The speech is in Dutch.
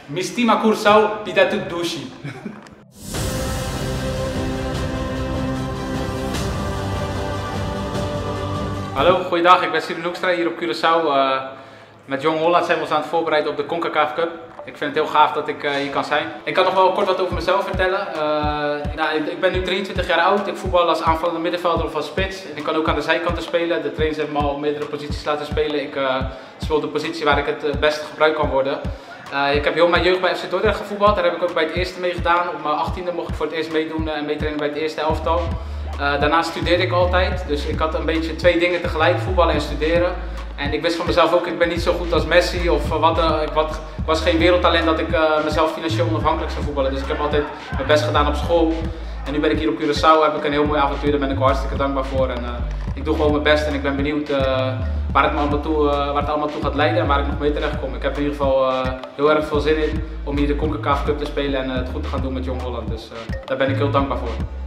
Me estima Curaçao, pida douche. Hallo, goeiedag. Ik ben Steven Hoekstra hier op Curaçao. Met Jong Holland zijn we ons aan het voorbereiden op de CONCACAF Cup. Ik vind het heel gaaf dat ik hier kan zijn. Ik kan nog wel kort wat over mezelf vertellen. Ik ben nu 23 jaar oud. Ik voetbal als aanvallende middenvelder of als spits. En ik kan ook aan de zijkanten spelen. De trainers hebben me al op meerdere posities laten spelen. Ik speel de positie waar ik het beste gebruikt kan worden. Ik heb heel mijn jeugd bij FC Dordrecht gevoetbald. Daar heb ik ook bij het eerste mee gedaan. Op mijn 18e mocht ik voor het eerst meedoen en meetrainen bij het eerste elftal. Daarnaast studeerde ik altijd, dus ik had een beetje twee dingen tegelijk, voetballen en studeren. En ik wist van mezelf ook, ik ben niet zo goed als Messi of wat. Ik was geen wereldtalent dat ik mezelf financieel onafhankelijk zou voetballen. Dus ik heb altijd mijn best gedaan op school. En nu ben ik hier op Curaçao, heb ik een heel mooi avontuur, daar ben ik hartstikke dankbaar voor. En ik doe gewoon mijn best en ik ben benieuwd waar het allemaal toe gaat leiden en waar ik nog mee terecht kom. Ik heb in ieder geval heel erg veel zin in om hier de CONCACAF Cup te spelen en het goed te gaan doen met Jong Holland. Dus daar ben ik heel dankbaar voor.